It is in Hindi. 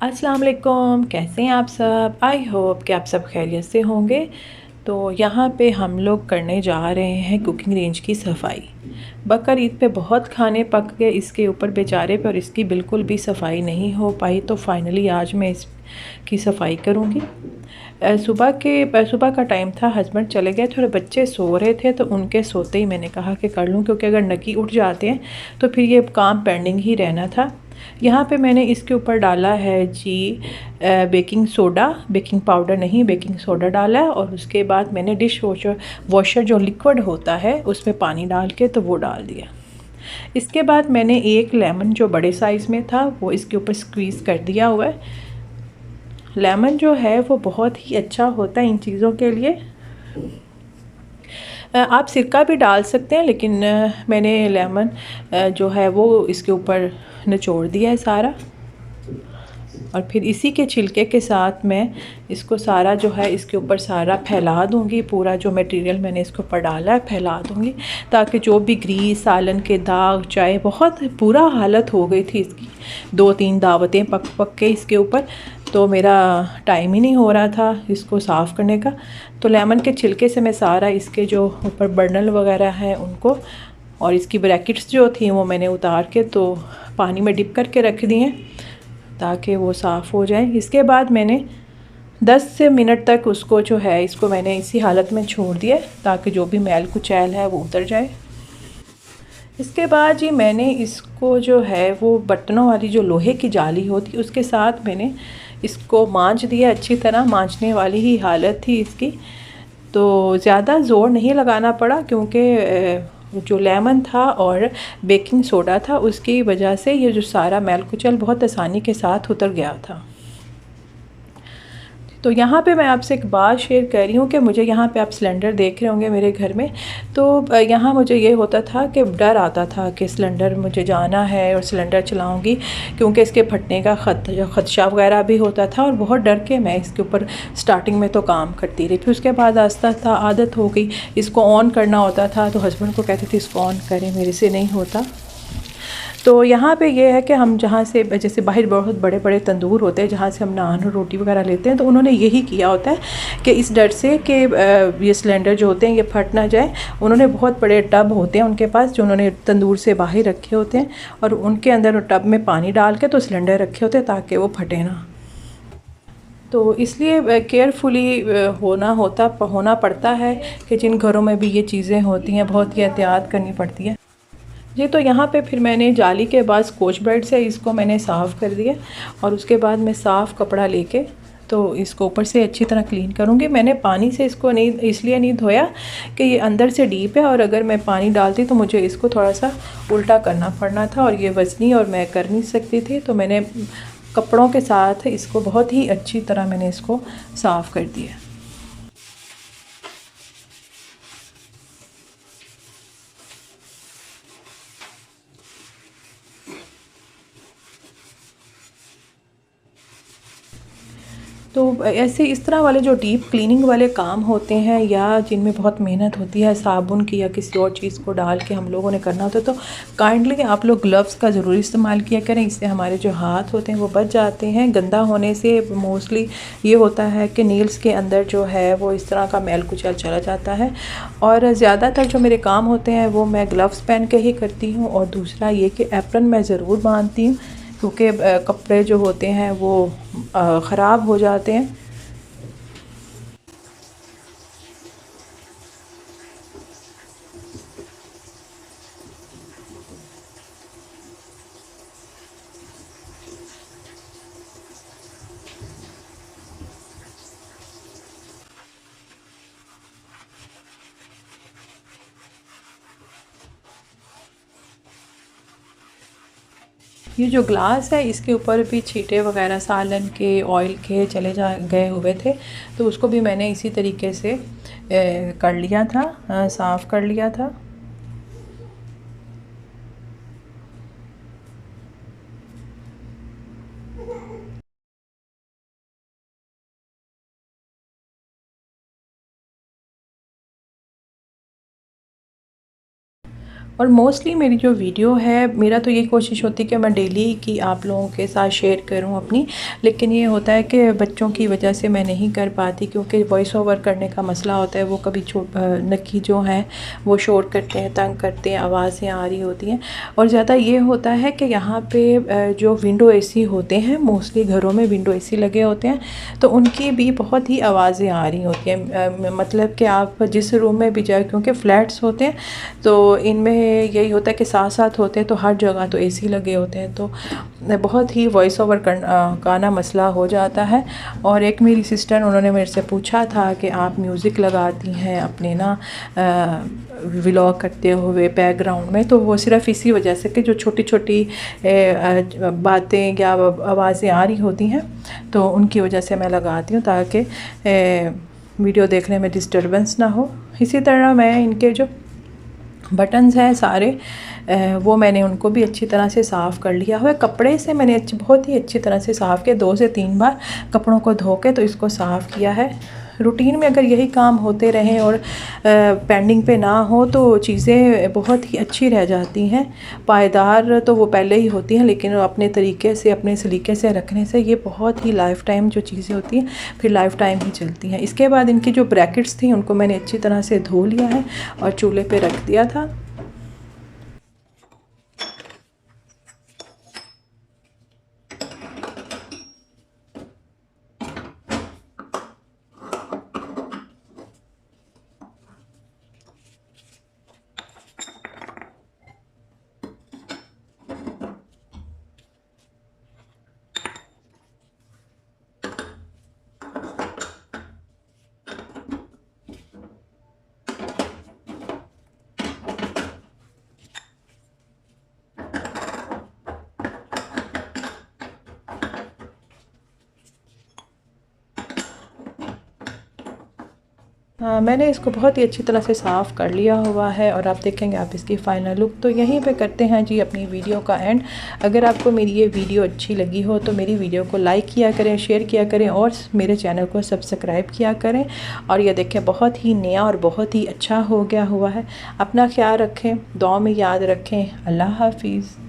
अस्सलाम वालेकुम, कैसे हैं आप सब। आई होप कि आप सब खैरियत से होंगे। तो यहाँ पे हम लोग करने जा रहे हैं कुकिंग रेंज की सफाई। बकर ईद पे बहुत खाने पक गए इसके ऊपर बेचारे पे, और इसकी बिल्कुल भी सफाई नहीं हो पाई। तो फाइनली आज मैं इसकी सफाई करूँगी। सुबह का टाइम था, हस्बैंड चले गए थे और बच्चे सो रहे थे, तो उनके सोते ही मैंने कहा कि कर लूँ, क्योंकि अगर नकी उठ जाते हैं तो फिर ये काम पेंडिंग ही रहना था। यहाँ पे मैंने इसके ऊपर डाला है जी बेकिंग सोडा, बेकिंग पाउडर नहीं, बेकिंग सोडा डाला है। और उसके बाद मैंने डिश वॉशर जो लिक्विड होता है उसमें पानी डाल के तो वो डाल दिया। इसके बाद मैंने एक लेमन जो बड़े साइज़ में था वो इसके ऊपर स्क्वीज़ कर दिया हुआ है। लेमन जो है वो बहुत ही अच्छा होता है इन चीज़ों के लिए। आप सिरका भी डाल सकते हैं, लेकिन मैंने लेमन जो है वो इसके ऊपर निचोड़ दिया है सारा। और फिर इसी के छिलके के साथ मैं इसको सारा जो है इसके ऊपर सारा फैला दूंगी। पूरा जो मटेरियल मैंने इसके ऊपर डाला है फैला दूंगी, ताकि जो भी ग्रीस, सालन के दाग, चाय, बहुत बुरा हालत हो गई थी इसकी। 2-3 दावतें पक पक के इसके ऊपर, तो मेरा टाइम ही नहीं हो रहा था इसको साफ़ करने का। तो लेमन के छिलके से मैं सारा इसके जो ऊपर बर्नल वगैरह हैं उनको, और इसकी ब्रैकेट्स जो थी वो मैंने उतार के तो पानी में डिप करके रख दी हैं ताकि वो साफ़ हो जाए। इसके बाद मैंने 10 से मिनट तक उसको जो है इसको मैंने इसी हालत में छोड़ दिया ताकि जो भी मैल कुचैल है वो उतर जाए। इसके बाद जी मैंने इसको जो है वो बर्तनों वाली जो लोहे की जाली होती है उसके साथ मैंने इसको मांज दिया अच्छी तरह। मांजने वाली ही हालत थी इसकी, तो ज़्यादा ज़ोर नहीं लगाना पड़ा, क्योंकि जो लेमन था और बेकिंग सोडा था उसकी वजह से ये जो सारा मैल कुचल बहुत आसानी के साथ उतर गया था। तो यहाँ पे मैं आपसे एक बात शेयर कर रही हूँ कि मुझे यहाँ पे आप सिलेंडर देख रहे होंगे मेरे घर में। तो यहाँ मुझे ये होता था कि डर आता था कि सिलेंडर मुझे जाना है और सिलेंडर चलाऊँगी, क्योंकि इसके फटने का खदशा वगैरह भी होता था। और बहुत डर के मैं इसके ऊपर स्टार्टिंग में तो काम करती रही। फिर उसके बाद आस्ता आस्ता आदत हो गई। इसको ऑन करना होता था तो हस्बैंड को कहती थी इसको ऑन करें, मेरे से नहीं होता। तो यहाँ पे ये है कि हम जहाँ से, जैसे बाहर बहुत बड़े बड़े तंदूर होते हैं जहाँ से हम नान और रोटी वगैरह लेते हैं, तो उन्होंने यही किया होता है कि इस डर से कि ये सिलेंडर जो होते हैं ये फट ना जाए, उन्होंने बहुत बड़े टब होते हैं उनके पास जो उन्होंने तंदूर से बाहर रखे होते हैं, और उनके अंदर टब में पानी डाल के तो सिलेंडर रखे होते हैं ताकि वो फटे ना। तो इसलिए केयरफुली होना पड़ता है कि जिन घरों में भी ये चीज़ें होती हैं बहुत ही एहतियात करनी पड़ती है जी। तो यहाँ पे फिर मैंने जाली के बाद स्कॉच ब्राइट से इसको मैंने साफ़ कर दिया, और उसके बाद मैं साफ़ कपड़ा लेके तो इसको ऊपर से अच्छी तरह क्लीन करूँगी। मैंने पानी से इसको नहीं इसलिए नहीं धोया कि ये अंदर से डीप है, और अगर मैं पानी डालती तो मुझे इसको थोड़ा सा उल्टा करना पड़ना था, और ये वज़नी और मैं कर नहीं सकती थी। तो मैंने कपड़ों के साथ इसको बहुत ही अच्छी तरह मैंने इसको साफ़ कर दिया। तो ऐसे इस तरह वाले जो डीप क्लीनिंग वाले काम होते हैं, या जिनमें बहुत मेहनत होती है साबुन की या किसी और चीज़ को डाल के हम लोगों ने करना होता है, तो काइंडली आप लोग ग्लव्स का ज़रूर इस्तेमाल किया करें। इससे हमारे जो हाथ होते हैं वो बच जाते हैं गंदा होने से। मोस्टली ये होता है कि नेल्स के अंदर जो है वो इस तरह का मैल कुचल चला जाता है, और ज़्यादातर जो मेरे काम होते हैं वो मैं ग्लव्स पहन के ही करती हूँ। और दूसरा ये कि एप्रन मैं ज़रूर बांधती हूँ, क्योंकि कपड़े जो होते हैं वो ख़राब हो जाते हैं। ये जो ग्लास है इसके ऊपर भी छींटे वगैरह सालन के, ऑयल के चले जा गए हुए थे, तो उसको भी मैंने इसी तरीके से कर लिया था, साफ़ कर लिया था। और मोस्टली मेरी जो वीडियो है, मेरा तो ये कोशिश होती है कि मैं डेली की आप लोगों के साथ शेयर करूं अपनी, लेकिन ये होता है कि बच्चों की वजह से मैं नहीं कर पाती, क्योंकि वॉइस ओवर करने का मसला होता है। वो कभी नक्की जो हैं वो शोर करते हैं, तंग करते हैं, आवाज़ें आ रही होती हैं। और ज़्यादा ये होता है कि यहाँ पे जो विंडो एसी होते हैं, मोस्टली घरों में विंडो एसी लगे होते हैं, तो उनकी भी बहुत ही आवाज़ें आ रही होती हैं। मतलब कि आप जिस रूम में भी जाए, क्योंकि फ्लैट्स होते हैं तो इनमें यही होता है कि साथ साथ होते हैं, तो हर जगह तो एसी लगे होते हैं, तो बहुत ही वॉइस ओवर का ना मसला हो जाता है। और एक मेरी सिस्टर, उन्होंने मेरे से पूछा था कि आप म्यूज़िक लगाती हैं अपने ना व्लॉग करते हुए बैकग्राउंड में, तो वो सिर्फ़ इसी वजह से कि जो छोटी छोटी बातें या आवाज़ें आ रही होती हैं तो उनकी वजह से मैं लगाती हूँ, ताकि वीडियो देखने में डिस्टर्बेंस ना हो। इसी तरह मैं इनके जो बटन्स हैं सारे, वो मैंने उनको भी अच्छी तरह से साफ़ कर लिया हुआ है। कपड़े से मैंने बहुत ही अच्छी तरह से साफ़ किया, 2 से 3 बार कपड़ों को धो के तो इसको साफ़ किया है। रूटीन में अगर यही काम होते रहें और पेंडिंग पे ना हो तो चीज़ें बहुत ही अच्छी रह जाती हैं। पायदार तो वो पहले ही होती हैं, लेकिन अपने तरीके से, अपने सलीके से रखने से ये बहुत ही लाइफ़ टाइम जो चीज़ें होती हैं फिर लाइफ़ टाइम ही चलती हैं। इसके बाद इनकी जो ब्रैकेट्स थी उनको मैंने अच्छी तरह से धो लिया है और चूल्हे पे रख दिया था। मैंने इसको बहुत ही अच्छी तरह से साफ़ कर लिया हुआ है और आप देखेंगे आप इसकी फ़ाइनल लुक। तो यहीं पे करते हैं जी अपनी वीडियो का एंड। अगर आपको मेरी ये वीडियो अच्छी लगी हो तो मेरी वीडियो को लाइक किया करें, शेयर किया करें और मेरे चैनल को सब्सक्राइब किया करें। और ये देखें बहुत ही नया और बहुत ही अच्छा हो गया हुआ है। अपना ख्याल रखें, दुआ में याद रखें। अल्लाह हाफिज़।